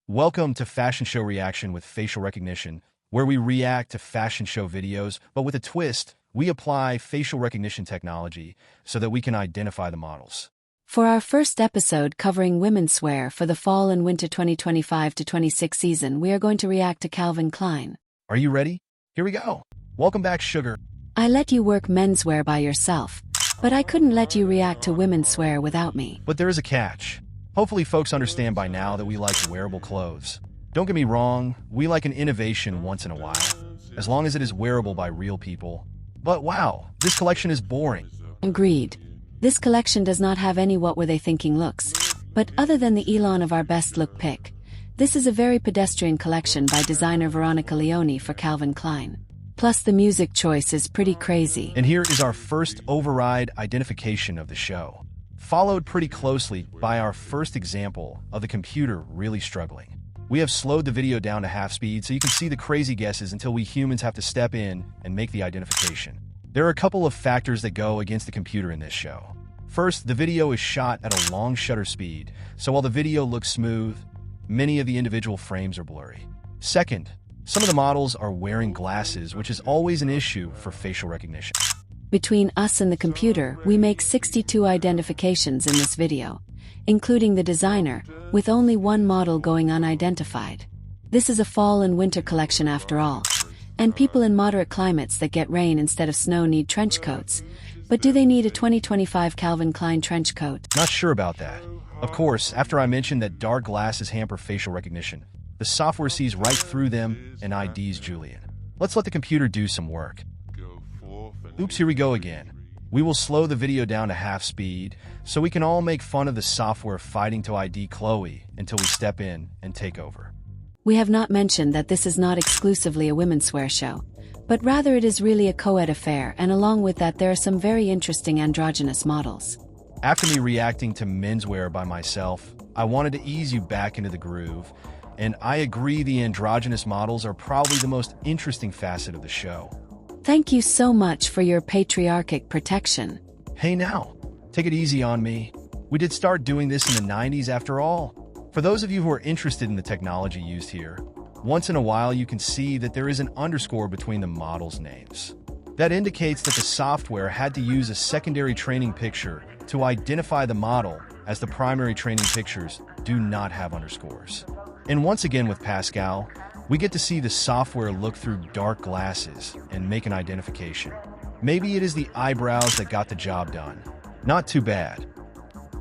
Welcome to Fashion Show Reaction with Facial Recognition, where we react to fashion show videos, but with a twist. We apply facial recognition technology so that we can identify the models. For our first episode covering women's wear for the fall and winter 2025-26 season, we are going to react to Calvin Klein. Are you ready? Here we go. Welcome back, Sugar. I let you work menswear by yourself, but I couldn't let you react to women's wear without me. But there is a catch. Hopefully folks understand by now that we like wearable clothes. Don't get me wrong, we like an innovation once in a while, as long as it is wearable by real people. But wow, this collection is boring. Agreed. This collection does not have any what were they thinking looks. But other than the Elon of our best look pick, this is a very pedestrian collection by designer Veronica Leoni for Calvin Klein. Plus the music choice is pretty crazy. And here is our first override identification of the show, followed pretty closely by our first example of the computer really struggling. We have slowed the video down to half speed so you can see the crazy guesses until we humans have to step in and make the identification. There are a couple of factors that go against the computer in this show. First, the video is shot at a long shutter speed, so while the video looks smooth, many of the individual frames are blurry. Second, some of the models are wearing glasses, which is always an issue for facial recognition. Between us and the computer, we make 62 identifications in this video, including the designer, with only one model going unidentified. This is a fall and winter collection after all, and people in moderate climates that get rain instead of snow need trench coats. But do they need a 2025 Calvin Klein trench coat? Not sure about that. Of course, after I mentioned that dark glasses hamper facial recognition, the software sees right through them and IDs Julian. Let's let the computer do some work. Oops, here we go again. We will slow the video down to half speed so we can all make fun of the software fighting to ID Chloe until we step in and take over. We have not mentioned that this is not exclusively a women's wear show, but rather it is really a co-ed affair, and along with that there are some very interesting androgynous models. After me reacting to menswear by myself, I wanted to ease you back into the groove, and I agree the androgynous models are probably the most interesting facet of the show. Thank you so much for your patriarchic protection. Hey now, take it easy on me. We did start doing this in the 90s after all. For those of you who are interested in the technology used here, once in a while you can see that there is an underscore between the models' names. That indicates that the software had to use a secondary training picture to identify the model, as the primary training pictures do not have underscores. And once again with Pascal, we get to see the software look through dark glasses and make an identification. Maybe it is the eyebrows that got the job done. Not too bad.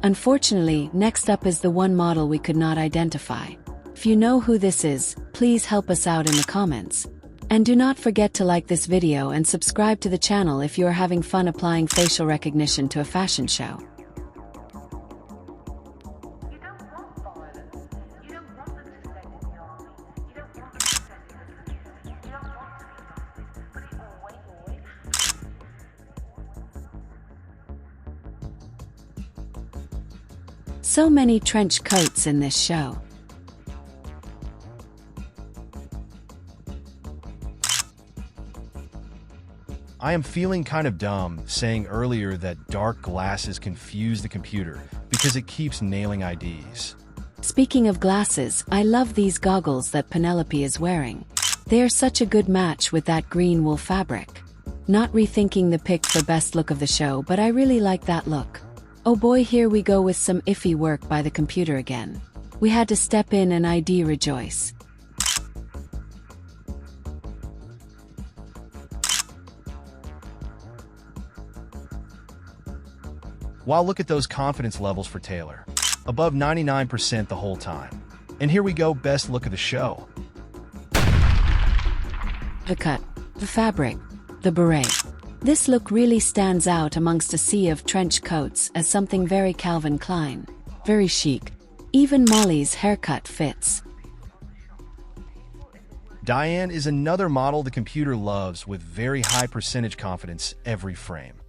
Unfortunately, next up is the one model we could not identify. If you know who this is, please help us out in the comments. And do not forget to like this video and subscribe to the channel if you are having fun applying facial recognition to a fashion show. So many trench coats in this show. I am feeling kind of dumb saying earlier that dark glasses confuse the computer because it keeps nailing IDs. Speaking of glasses, I love these goggles that Penelope is wearing. They are such a good match with that green wool fabric. Not rethinking the pick for best look of the show, but I really like that look. Oh boy, here we go with some iffy work by the computer again. We had to step in and ID rejoice. Wow, look at those confidence levels for Taylor. Above 99% the whole time. And here we go, best look of the show. The cut, the fabric, the beret. This look really stands out amongst a sea of trench coats as something very Calvin Klein, very chic. Even Molly's haircut fits. Diane is another model the computer loves with very high percentage confidence every frame.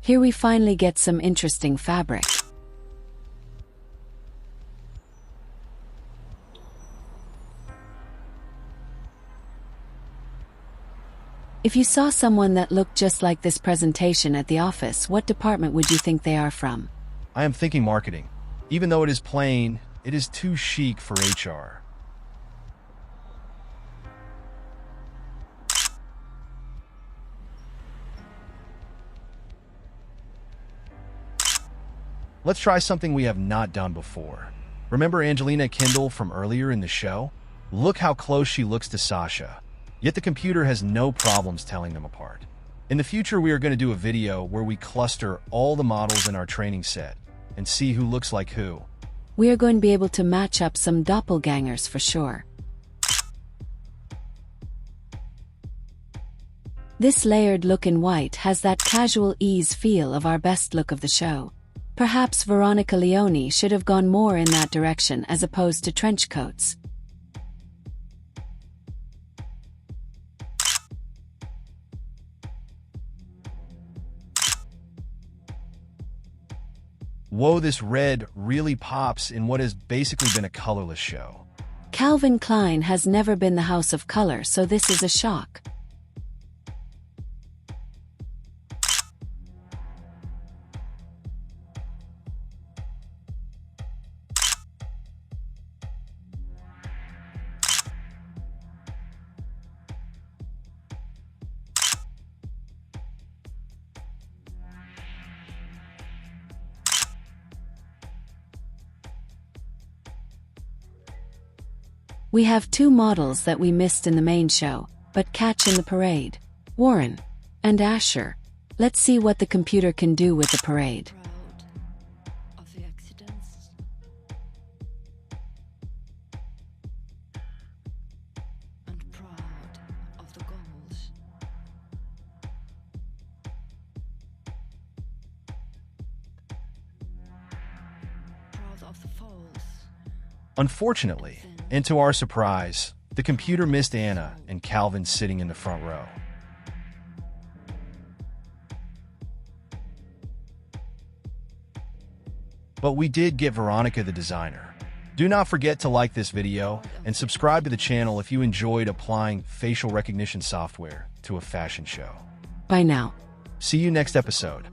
Here we finally get some interesting fabric. If you saw someone that looked just like this presentation at the office, what department would you think they are from? I am thinking marketing. Even though it is plain, it is too chic for HR. Let's try something we have not done before. Remember Angelina Kendall from earlier in the show? Look how close she looks to Sascha. Yet the computer has no problems telling them apart. In the future, we are going to do a video where we cluster all the models in our training set and see who looks like who. We are going to be able to match up some doppelgangers for sure. This layered look in white has that casual ease feel of our best look of the show. Perhaps Veronica Leoni should have gone more in that direction as opposed to trench coats. Whoa, this red really pops in what has basically been a colorless show. Calvin Klein has never been the house of color, so this is a shock. We have two models that we missed in the main show, but catch in the parade. Warren and Asher. Let's see what the computer can do with the parade. Proud of the accidents and proud of the goals. Proud of the falls. Unfortunately, and to our surprise, the computer missed Anna and Calvin sitting in the front row. But we did get Veronica the designer. Do not forget to like this video and subscribe to the channel if you enjoyed applying facial recognition software to a fashion show. Bye now. See you next episode.